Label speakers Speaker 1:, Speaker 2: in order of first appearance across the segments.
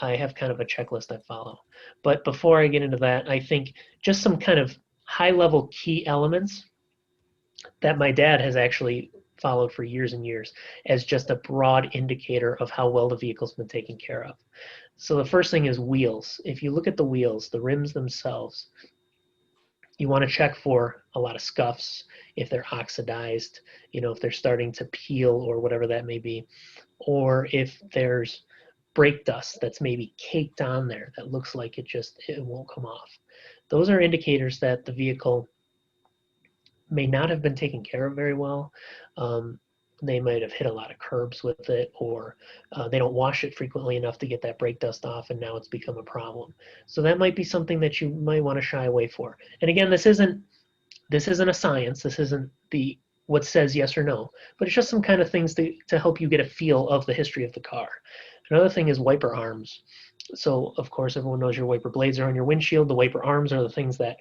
Speaker 1: I have kind of a checklist I follow. But before I get into that, I think just some kind of high-level key elements that my dad has actually followed for years and years as just a broad indicator of how well the vehicle's been taken care of. So the first thing is wheels. If you look at the wheels, the rims themselves, you want to check for a lot of scuffs, if they're oxidized, if they're starting to peel or whatever that may be, or if there's brake dust that's maybe caked on there that looks like it won't come off. Those are indicators that the vehicle may not have been taken care of very well. They might have hit a lot of curbs with it, or they don't wash it frequently enough to get that brake dust off, and now it's become a problem. So that might be something that you might want to shy away for. And again, this isn't a science. This isn't what says yes or no, but it's just some kind of things to help you get a feel of the history of the car. Another thing is wiper arms. So of course, everyone knows your wiper blades are on your windshield. The wiper arms are the things that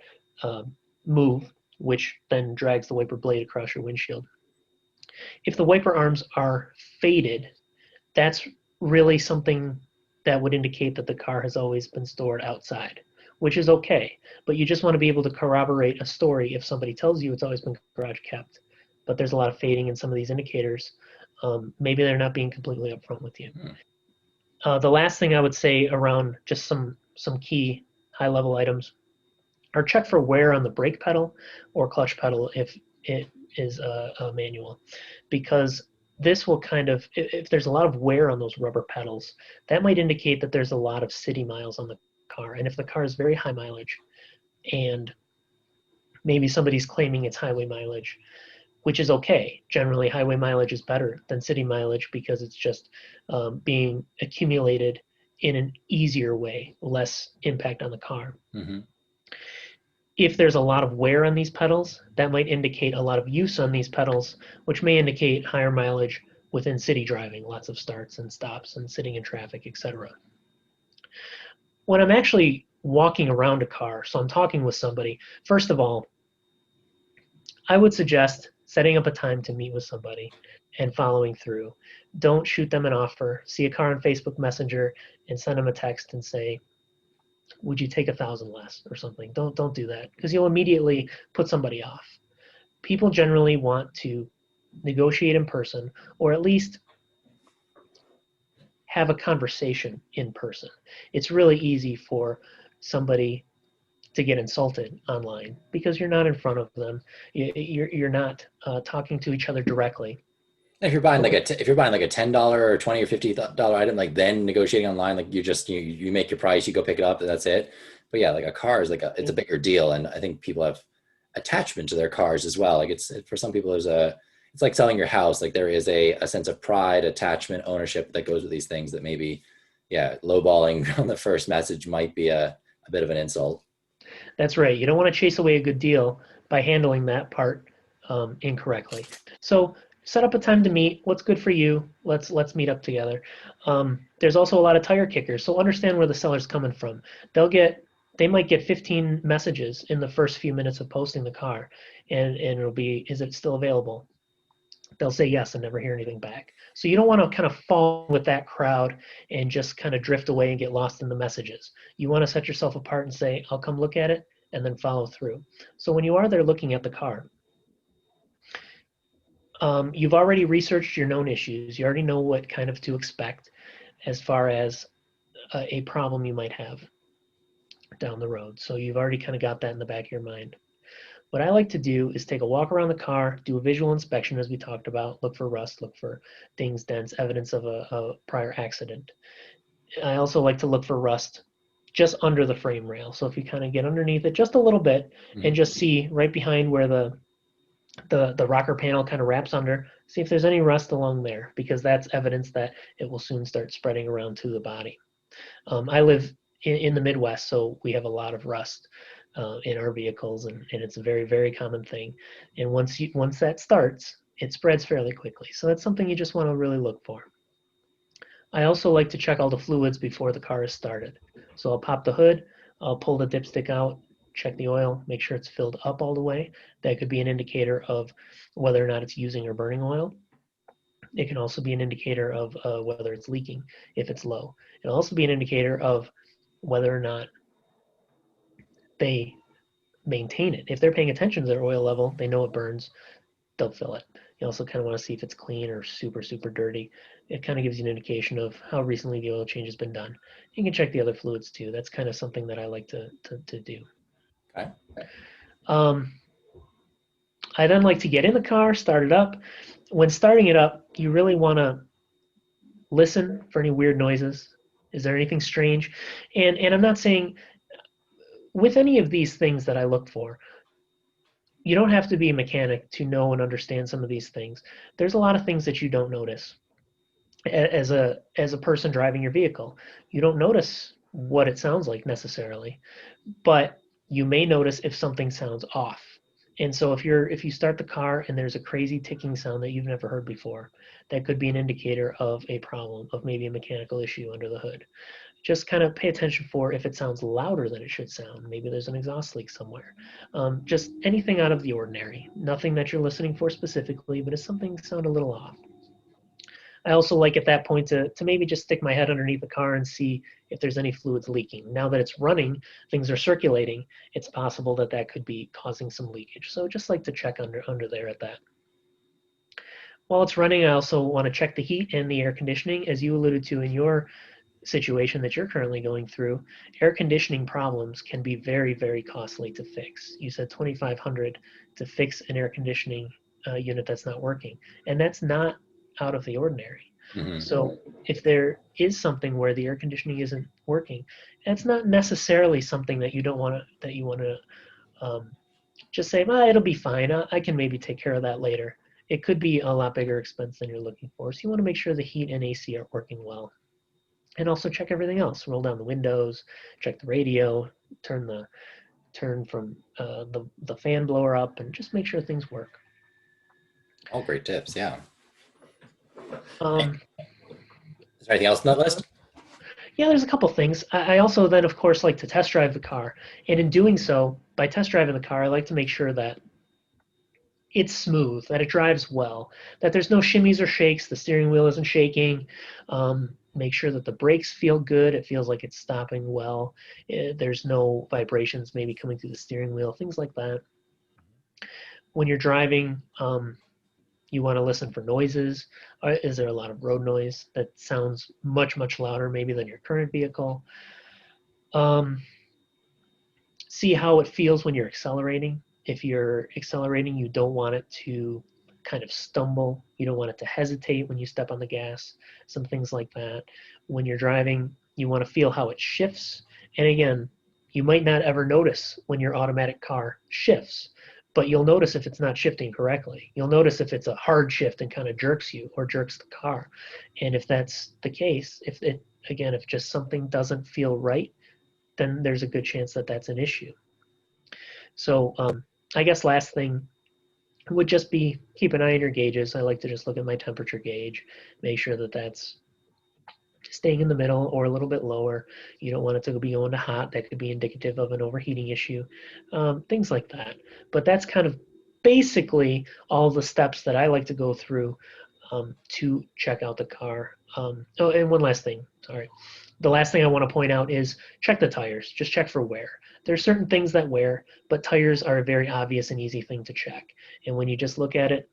Speaker 1: move, which then drags the wiper blade across your windshield. If the wiper arms are faded, that's really something that would indicate that the car has always been stored outside, which is okay. But you just want to be able to corroborate a story if somebody tells you it's always been garage kept, but there's a lot of fading in some of these indicators. Maybe they're not being completely upfront with you. The last thing I would say around just some key high-level items are check for wear on the brake pedal or clutch pedal if it is a manual, because this will kind of, if there's a lot of wear on those rubber pedals, that might indicate that there's a lot of city miles on the car. And if the car is very high mileage and maybe somebody's claiming it's highway mileage, which is okay. Generally, highway mileage is better than city mileage because it's just being accumulated in an easier way, less impact on the car.
Speaker 2: Mm-hmm.
Speaker 1: If there's a lot of wear on these pedals, that might indicate a lot of use on these pedals, which may indicate higher mileage within city driving, lots of starts and stops and sitting in traffic, etc. When I'm actually walking around a car, so I'm talking with somebody, first of all, I would suggest setting up a time to meet with somebody and following through. Don't shoot them an offer. See a car on Facebook Messenger and send them a text and say, would you take 1,000 less or something? Don't do that, because you'll immediately put somebody off. People generally want to negotiate in person, or at least have a conversation in person. It's really easy for somebody to get insulted online because you're not in front of them. You're not talking to each other directly.
Speaker 2: If you're buying if you're buying like a $10 or 20 or $50 item, like then negotiating online, like you make your price, you go pick it up, and that's it. But yeah, like a car is it's a bigger deal, and I think people have attachment to their cars as well. Like for some people, it's like selling your house. Like there is a sense of pride, attachment, ownership that goes with these things that maybe, yeah, lowballing on the first message might be a bit of an insult.
Speaker 1: That's right. You don't want to chase away a good deal by handling that part incorrectly. So set up a time to meet. What's good for you? Let's meet up together. There's also a lot of tire kickers, so understand where the seller's coming from. They might get 15 messages in the first few minutes of posting the car, and it'll be, is it still available? They'll say yes and never hear anything back. So you don't want to kind of fall with that crowd and just kind of drift away and get lost in the messages. You want to set yourself apart and say, I'll come look at it, and then follow through. So when you are there looking at the car, you've already researched your known issues. You already know what kind of to expect as far as a problem you might have down the road. So you've already kind of got that in the back of your mind. What I like to do is take a walk around the car, do a visual inspection as we talked about, look for rust, look for dings, dents, evidence of a prior accident. I also like to look for rust just under the frame rail. So if you kind of get underneath it just a little bit and just see right behind where the rocker panel kind of wraps under, see if there's any rust along there, because that's evidence that it will soon start spreading around to the body. I live in the Midwest, so we have a lot of rust in our vehicles, and it's a very, very common thing. And once that starts, it spreads fairly quickly. So that's something you just want to really look for. I also like to check all the fluids before the car is started. So I'll pop the hood, I'll pull the dipstick out, check the oil, make sure it's filled up all the way. That could be an indicator of whether or not it's using or burning oil. It can also be an indicator of whether it's leaking if it's low. It'll also be an indicator of whether or not they maintain it. If they're paying attention to their oil level, they know it burns, they'll fill it. You also kind of want to see if it's clean or super, super dirty. It kind of gives you an indication of how recently the oil change has been done. You can check the other fluids too. That's kind of something that I like to do.
Speaker 2: Okay.
Speaker 1: Um, I then like to get in the car, start it up. When starting it up, you really want to listen for any weird noises. Is there anything strange? And I'm not saying with any of these things that I look for, you don't have to be a mechanic to know and understand some of these things. There's a lot of things that you don't notice as a person driving your vehicle. You don't notice what it sounds like necessarily, but you may notice if something sounds off. And so if you start the car and there's a crazy ticking sound that you've never heard before, that could be an indicator of a problem, of maybe a mechanical issue under the hood. Just kind of pay attention for if it sounds louder than it should sound. Maybe there's an exhaust leak somewhere. Just anything out of the ordinary. Nothing that you're listening for specifically, but if something sound a little off. I also like at that point to maybe just stick my head underneath the car and see if there's any fluids leaking. Now that it's running, things are circulating, it's possible that that could be causing some leakage. So just like to check under there at that. While it's running, I also want to check the heat and the air conditioning. As you alluded to in your situation that you're currently going through, air conditioning problems can be very, very costly to fix. You said 2,500 to fix an air conditioning unit that's not working, and that's not out of the ordinary.
Speaker 2: Mm-hmm.
Speaker 1: So if there is something where the air conditioning isn't working, that's not necessarily something that you don't want to that you want to just say, well, it'll be fine. I can maybe take care of that later. It could be a lot bigger expense than you're looking for. So you want to make sure the heat and AC are working well, and also check everything else. Roll down the windows, check the radio, turn from the fan blower up, and just make sure things work.
Speaker 2: All great tips. Yeah.
Speaker 1: Um,
Speaker 2: Is there anything else on that list?
Speaker 1: yeah, there's a couple things. I also then, of course, like to test drive the car, and in doing so, by test driving the car, I like to make sure that it's smooth, that it drives well, that there's no shimmies or shakes, the steering wheel isn't shaking. Make sure that the brakes feel good, it feels like it's stopping well. There's no vibrations maybe coming through the steering wheel, things like that. When you're driving, you want to listen for noises. Is there a lot of road noise that sounds much, much louder maybe than your current vehicle? Um, See how it feels when you're accelerating. If you're accelerating, you don't want it to kind of stumble. You don't want it to hesitate when you step on the gas, some things like that. When you're driving, you want to feel how it shifts. And again, you might not ever notice when your automatic car shifts, but you'll notice if it's not shifting correctly. You'll notice if it's a hard shift and kind of jerks you or jerks the car. And if that's the case, if just something doesn't feel right, then there's a good chance that that's an issue. So I guess last thing would just be keep an eye on your gauges. I like to just look at my temperature gauge, make sure that that's staying in the middle or a little bit lower. You don't want it to be going to hot. That could be indicative of an overheating issue, things like that. But that's kind of basically all the steps that I like to go through to check out the car. Oh, and one last thing. Sorry. The last thing I want to point out is check the tires. Just check for wear. There's certain things that wear, but tires are a very obvious and easy thing to check. And when you just look at it,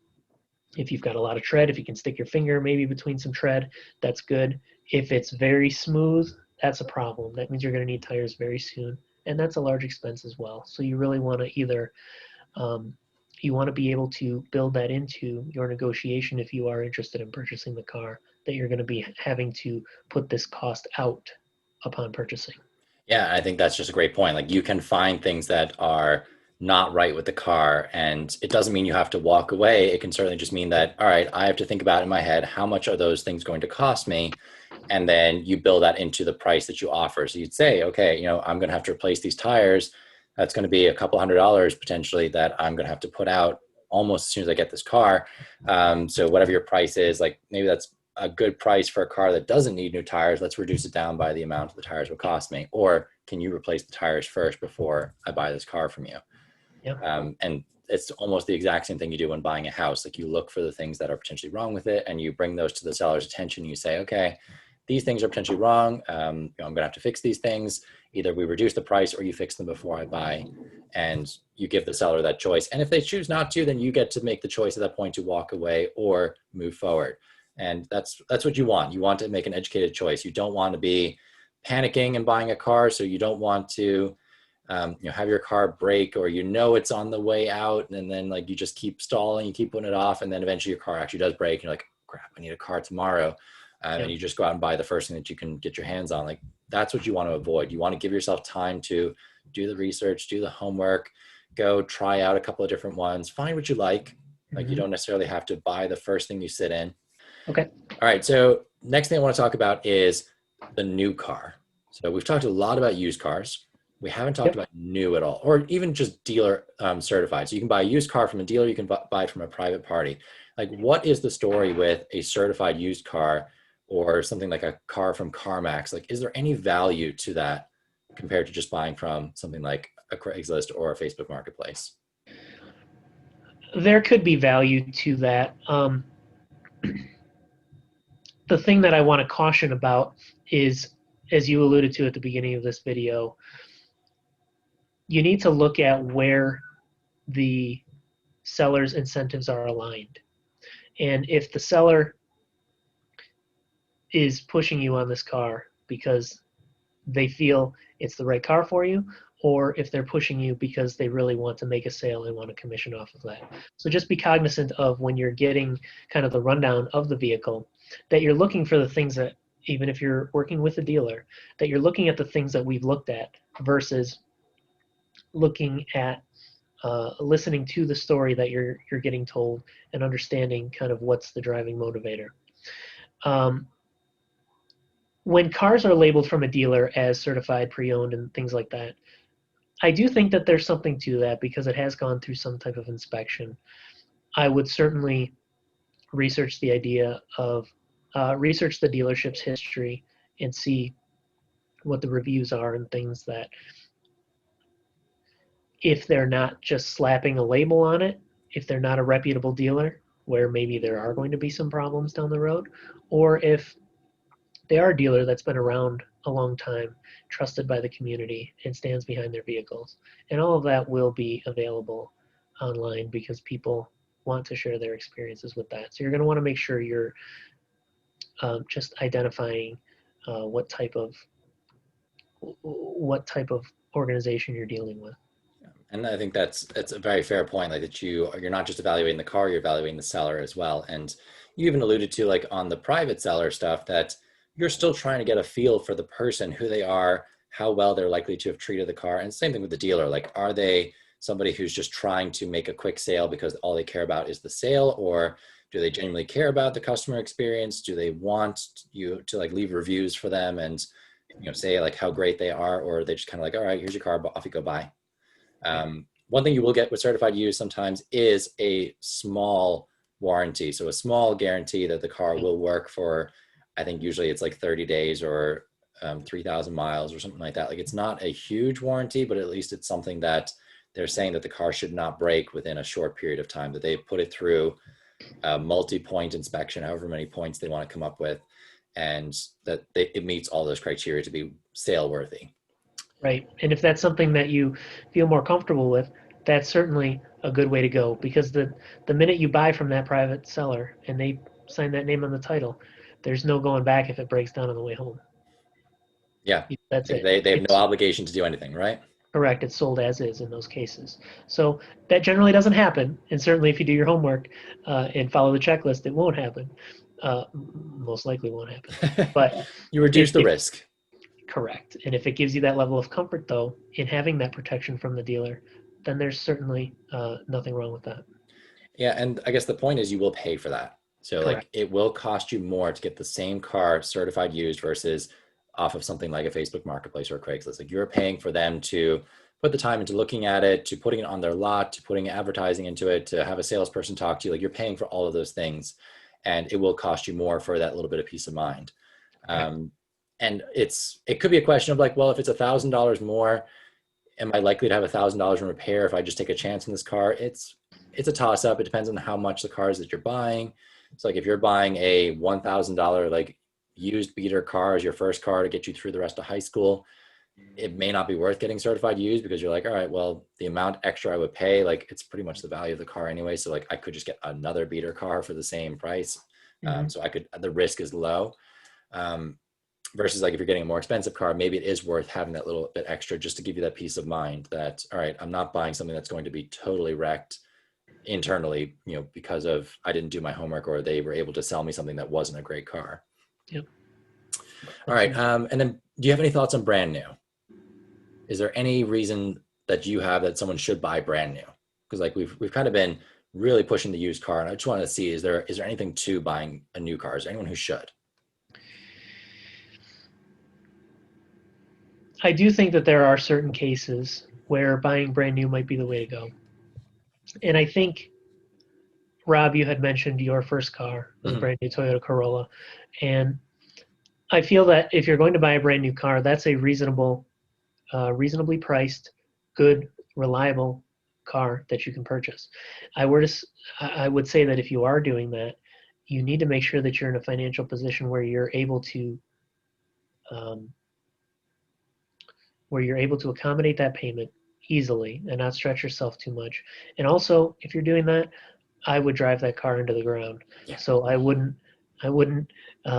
Speaker 1: if you've got a lot of tread, if you can stick your finger maybe between some tread, that's good. If it's very smooth, that's a problem. That means you're going to need tires very soon, and that's a large expense as well. So you really want to either you want to be able to build that into your negotiation if you are interested in purchasing the car, that you're going to be having to put this cost out upon purchasing.
Speaker 2: Yeah, I think that's just a great point. Like you can find things that are not right with the car, and it doesn't mean you have to walk away. It can certainly just mean that, all right, I have to think about in my head, how much are those things going to cost me? And then you build that into the price that you offer. So you'd say, okay, I'm going to have to replace these tires. That's going to be a couple $100 potentially that I'm going to have to put out almost as soon as I get this car. So whatever your price is, like maybe that's a good price for a car that doesn't need new tires. Let's reduce it down by the amount the tires will cost me. Or can you replace the tires first before I buy this car from you?
Speaker 1: Yeah.
Speaker 2: And it's almost the exact same thing you do when buying a house. Like you look for the things that are potentially wrong with it and you bring those to the seller's attention. You say, okay, these things are potentially wrong. I'm going to have to fix these things. Either we reduce the price or you fix them before I buy. And you give the seller that choice. And if they choose not to, then you get to make the choice at that point to walk away or move forward. And that's what you want. You want to make an educated choice. You don't want to be panicking and buying a car. So you don't want to have your car break, or it's on the way out, and then like you just keep stalling, you keep putting it off, and then eventually your car actually does break, and you're like, crap, I need a car tomorrow. And you just go out and buy the first thing that you can get your hands on. Like that's what you want to avoid. You want to give yourself time to do the research, do the homework, go try out a couple of different ones, find what you like. Like you don't necessarily have to buy the first thing you sit in.
Speaker 1: Okay.
Speaker 2: All right. So next thing I want to talk about is the new car. So we've talked a lot about used cars. We haven't talked about new at all, or even just dealer certified. So you can buy a used car from a dealer, you can buy it from a private party. Like what is the story with a certified used car or something like a car from CarMax? Like, is there any value to that compared to just buying from something like a Craigslist or a Facebook Marketplace?
Speaker 1: There could be value to that. The thing that I want to caution about is, as you alluded to at the beginning of this video, you need to look at where the seller's incentives are aligned. And if the seller is pushing you on this car because they feel it's the right car for you, or if they're pushing you because they really want to make a sale and want a commission off of that. So just be cognizant of, when you're getting kind of the rundown of the vehicle, that you're looking for the things that, even if you're working with a dealer, that you're looking at the things that we've looked at versus looking at listening to the story that you're getting told and understanding kind of what's the driving motivator. When cars are labeled from a dealer as certified, pre-owned, and things like that, I do think that there's something to that because it has gone through some type of inspection. I would certainly research the idea of research the dealership's history and see what the reviews are and things, that if they're not just slapping a label on it, if they're not a reputable dealer, where maybe there are going to be some problems down the road, or if they are a dealer that's been around a long time, trusted by the community, and stands behind their vehicles. And all of that will be available online because people want to share their experiences with that. So you're going to want to make sure you're just identifying what type of organization you're dealing with.
Speaker 2: And I think that's a very fair point. Like that you're not just evaluating the car, you're evaluating the seller as well. And you even alluded to, like on the private seller stuff, that you're still trying to get a feel for the person, who they are, how well they're likely to have treated the car. And same thing with the dealer. Like, are they somebody who's just trying to make a quick sale because all they care about is the sale, or do they genuinely care about the customer experience? Do they want you to like leave reviews for them and say like how great they are, or are they just kind of like, all right, here's your car, off you go, buy. One thing you will get with certified used sometimes is a small warranty. So a small guarantee that the car will work for, I think usually it's like 30 days or 3,000 miles or something like that. Like it's not a huge warranty, but at least it's something that they're saying that the car should not break within a short period of time, that they put it through a multi-point inspection, however many points they want to come up with, and that it meets all those criteria to be sale worthy.
Speaker 1: Right. And if that's something that you feel more comfortable with, that's certainly a good way to go, because the minute you buy from that private seller and they sign that name on the title, there's no going back if it breaks down on the way home.
Speaker 2: Yeah.
Speaker 1: That's
Speaker 2: Like
Speaker 1: it.
Speaker 2: they have no
Speaker 1: It's
Speaker 2: obligation to do anything, right?
Speaker 1: correct. It's sold as is in those cases. So that generally doesn't happen. And certainly if you do your homework and follow the checklist, it won't happen. Most likely won't happen. But
Speaker 2: You reduce the risk.
Speaker 1: correct. And if it gives you that level of comfort, though, in having that protection from the dealer, then there's certainly nothing wrong with that.
Speaker 2: Yeah, and I guess the point is you will pay for that. So
Speaker 1: Correct.
Speaker 2: like it will cost you more to get the same car certified used versus off of something like a Facebook Marketplace or a Craigslist. Like you're paying for them to put the time into looking at it, to putting it on their lot, to putting advertising into it, to have a salesperson talk to you. Like you're paying for all of those things, and it will cost you more for that little bit of peace of mind. And it could be a question of like, well, if it's $1,000 more, am I likely to have $1,000 in repair if I just take a chance in this car? It's a toss up. It depends on how much the cars that you're buying. So like if you're buying a $1,000 like used beater car as your first car to get you through the rest of high school, it may not be worth getting certified used because you're like, all right, well, the amount extra I would pay, like it's pretty much the value of the car anyway. So like I could just get another beater car for the same price.
Speaker 1: Hmm.
Speaker 2: So the risk is low. Um, versus like if you're getting a more expensive car, maybe it is worth having that little bit extra just to give you that peace of mind that, all right, I'm not buying something that's going to be totally wrecked internally, because of I didn't do my homework or they were able to sell me something that wasn't a great car.
Speaker 1: Yep.
Speaker 2: All
Speaker 1: That's
Speaker 2: right.
Speaker 1: right.
Speaker 2: And then do you have any thoughts on brand new? Is there any reason that you have that someone should buy brand new? Because like we've kind of been really pushing the used car, and I just want to see, is there anything to buying a new car? Is there anyone who should?
Speaker 1: I do think that there are certain cases where buying brand new might be the way to go. And I think, Rob, you had mentioned your first car was a
Speaker 2: Hmm.
Speaker 1: brand new Toyota Corolla. And I feel that if you're going to buy a brand new car, that's a reasonably priced, good, reliable car that you can purchase. I were to, I would say that if you are doing that, you need to make sure that you're in a financial position um, where you're able to accommodate that payment easily and not stretch yourself too much. And also, if you're doing that, I would drive that car into the ground.
Speaker 2: Yeah.
Speaker 1: So I wouldn't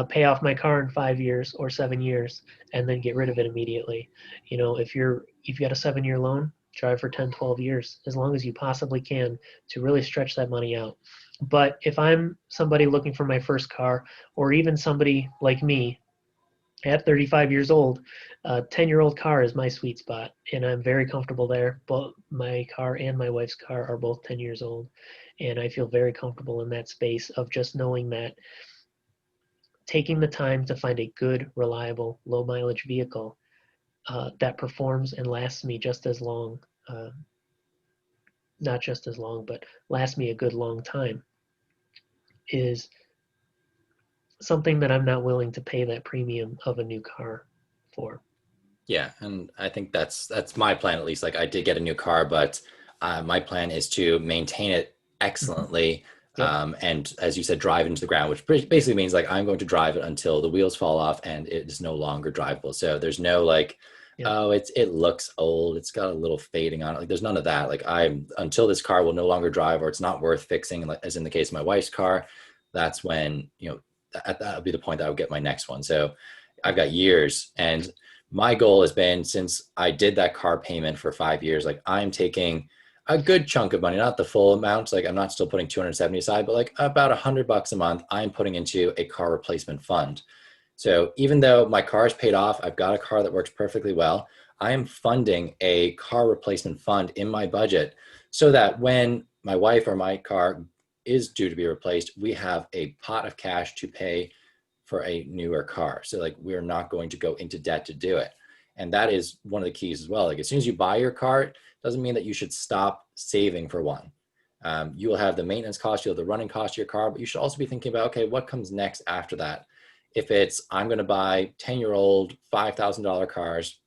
Speaker 1: pay off my car in 5 years or 7 years and then get rid of it immediately. If you've got a 7 year loan, drive for 10, 12 years, as long as you possibly can to really stretch that money out. But if I'm somebody looking for my first car, or even somebody like me at 35 years old, a 10-year-old car is my sweet spot, and I'm very comfortable there. Both my car and my wife's car are both 10 years old, and I feel very comfortable in that space of just knowing that taking the time to find a good, reliable, low mileage vehicle that performs and lasts me just as long, uh, not just as long, but lasts me a good long time, is something that I'm not willing to pay that premium of a new car for.
Speaker 2: Yeah, and I think that's my plan at least. Like I did get a new car, but my plan is to maintain it
Speaker 1: Mhm.
Speaker 2: excellently,
Speaker 1: Yep.
Speaker 2: and as you said, drive into the ground, which basically means like I'm going to drive it until the wheels fall off and it is no longer drivable. So there's no like,
Speaker 1: Yep.
Speaker 2: oh, it looks old, it's got a little fading on it. Like there's none of that. Like I'm until this car will no longer drive or it's not worth fixing, like as in the case of my wife's car, that's when that would be the point that I would get my next one. So I've got years and my goal has been since I did that car payment for 5 years, like I'm taking a good chunk of money, not the full amount. Like I'm not still putting 270 aside, but like about $100 a month, I'm putting into a car replacement fund. So even though my car is paid off, I've got a car that works perfectly well. I am funding a car replacement fund in my budget so that when my wife or my car is due to be replaced, we have a pot of cash to pay for a newer car. So like we're not going to go into debt to do it. And that is one of the keys as well. Like as soon as you buy your car, it doesn't mean that you should stop saving for one. You will have the maintenance cost, you'll have the running cost of your car, but you should also be thinking about, okay, what comes next after that? If it's, I'm going to buy 10-year-old $5,000 cars,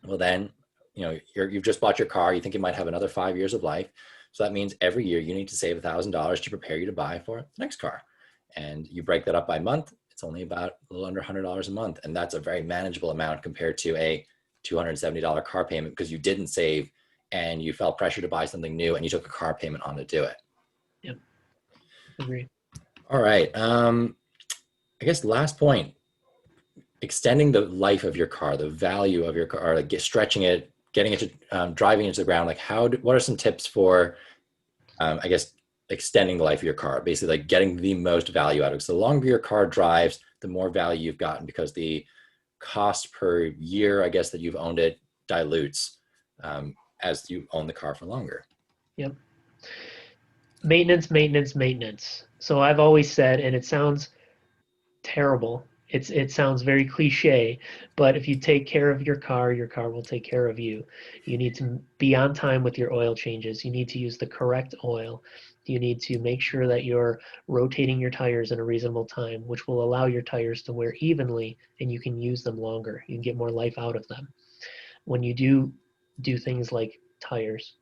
Speaker 2: well then, you've just bought your car, you think it might have another 5 years of life. So that means every year you need to save $1,000 to prepare you to buy for the next car. And you break that up by month, it's only about a little under $100 a month. And that's a very manageable amount compared to a $270 car payment because you didn't save and you felt pressure to buy something new and you took a car payment on to do it.
Speaker 1: Yep. Agree.
Speaker 2: All right. I guess last point, extending the life of your car, the value of your car, like stretching it, getting it to driving into the ground. Like what are some tips for, I guess, extending the life of your car, basically like getting the most value out of it. So the longer your car drives, the more value you've gotten because the cost per year, I guess, that you've owned it dilutes as you own the car for longer.
Speaker 1: Yep. Maintenance, maintenance, maintenance. So I've always said, and it sounds terrible. It sounds very cliche, but if you take care of your car will take care of you. You need to be on time with your oil changes. You need to use the correct oil. You need to make sure that you're rotating your tires in a reasonable time, which will allow your tires to wear evenly and you can use them longer. You can get more life out of them. When you do do things like tires.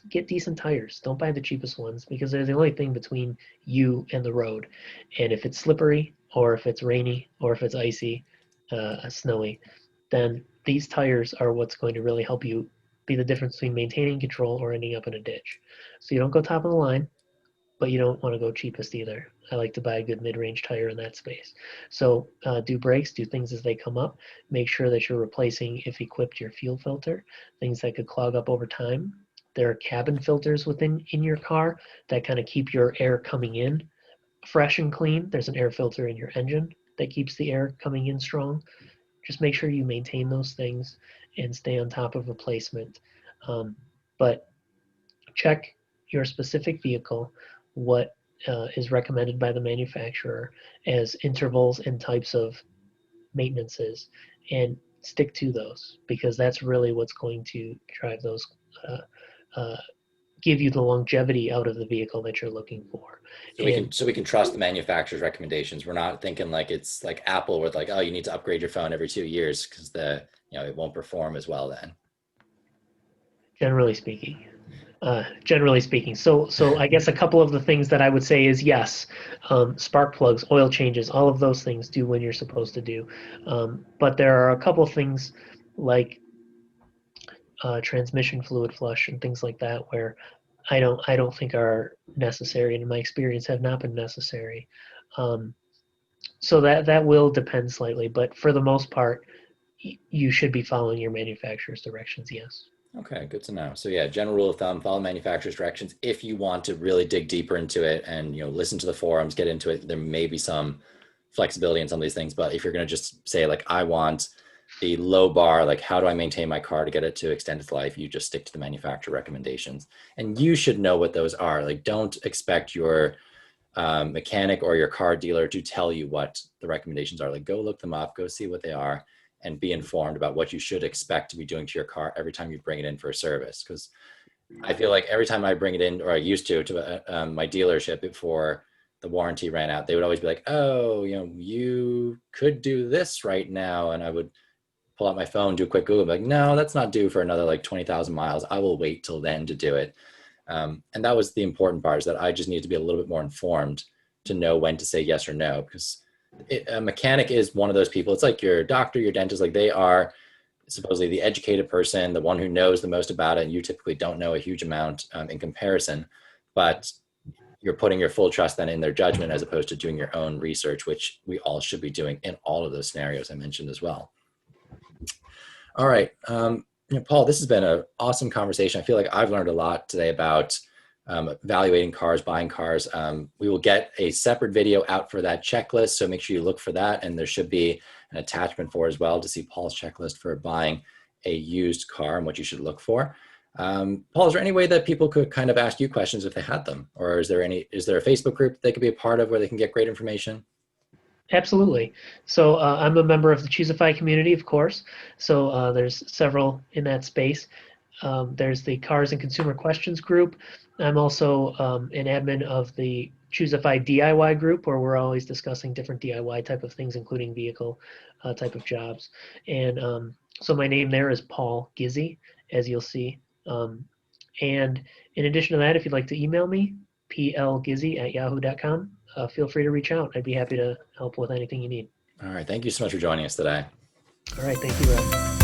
Speaker 1: Get decent tires. Don't buy the cheapest ones because they're the only thing between you and the road. And if it's slippery, or if it's rainy, or if it's icy, snowy, then these tires are what's going to really help you be the difference between maintaining control or ending up in a ditch. So you don't go top of the line, but you don't want to go cheapest either. I like to buy a good mid-range tire in that space. So do brakes, do things as they come up. Make sure that you're replacing, if equipped, your fuel filter, things that could clog up over time. There are cabin filters in your car that kind of keep your air coming in fresh and clean. There's an air filter in your engine that keeps the air coming in strong. Just make sure you maintain those things and stay on top of replacement. But check your specific vehicle, what is recommended by the manufacturer as intervals and types of maintenances, and stick to those because that's really what's going to drive those, uh, give you the longevity out of the vehicle that you're looking for. And
Speaker 2: So we can trust the manufacturer's recommendations. We're not thinking like it's like Apple with like, oh, you need to upgrade your phone every 2 years because it won't perform as well then.
Speaker 1: generally speaking, so I guess a couple of the things that I would say is yes, spark plugs, oil changes, all of those things do when you're supposed to do. But there are a couple of things like transmission fluid flush and things like that where I don't think are necessary, and in my experience have not been necessary. Um, so that will depend slightly, but for the most part, you should be following your manufacturer's directions. Yes.
Speaker 2: Okay, good to know. So yeah, general rule of thumb, follow manufacturer's directions. If you want to really dig deeper into it and listen to the forums, get into it, there may be some flexibility in some of these things. But if you're going to just say like, I want the low bar, like how do I maintain my car to get it to extend its life, you just stick to the manufacturer recommendations. And you should know what those are. Like don't expect your mechanic or your car dealer to tell you what the recommendations are. Like go look them up, go see what they are, and be informed about what you should expect to be doing to your car every time you bring it in for a service. Because I feel like every time I bring it in, or I used to my dealership before the warranty ran out, they would always be like, oh, you could do this right now. And I would pull out my phone, do a quick Google, like, no, that's not due for another like 20,000 miles. I will wait till then to do it. And that was the important part, is that I just need to be a little bit more informed to know when to say yes or no. Because a mechanic is one of those people. It's like your doctor, your dentist, like they are supposedly the educated person, the one who knows the most about it. And you typically don't know a huge amount in comparison, but you're putting your full trust then in their judgment as opposed to doing your own research, which we all should be doing in all of those scenarios I mentioned as well. All right. Paul, this has been an awesome conversation. I feel like I've learned a lot today about evaluating cars, buying cars. We will get a separate video out for that checklist, so make sure you look for that. And there should be an attachment for as well to see Paul's checklist for buying a used car and what you should look for. Paul, is there any way that people could kind of ask you questions if they had them? Or is there a Facebook group they could be a part of where they can get great information?
Speaker 1: Absolutely. So I'm a member of the Choosify community, of course. So there's several in that space. There's the Cars and Consumer Questions group. I'm also an admin of the Choosify DIY group, where we're always discussing different DIY type of things, including vehicle type of jobs. And so my name there is Paul Gizzi, as you'll see. And in addition to that, if you'd like to email me, plgizzi@yahoo.com, feel free to reach out. I'd be happy to help with anything you need.
Speaker 2: All right. Thank you so much for joining us today.
Speaker 1: All right. Thank you, Rob.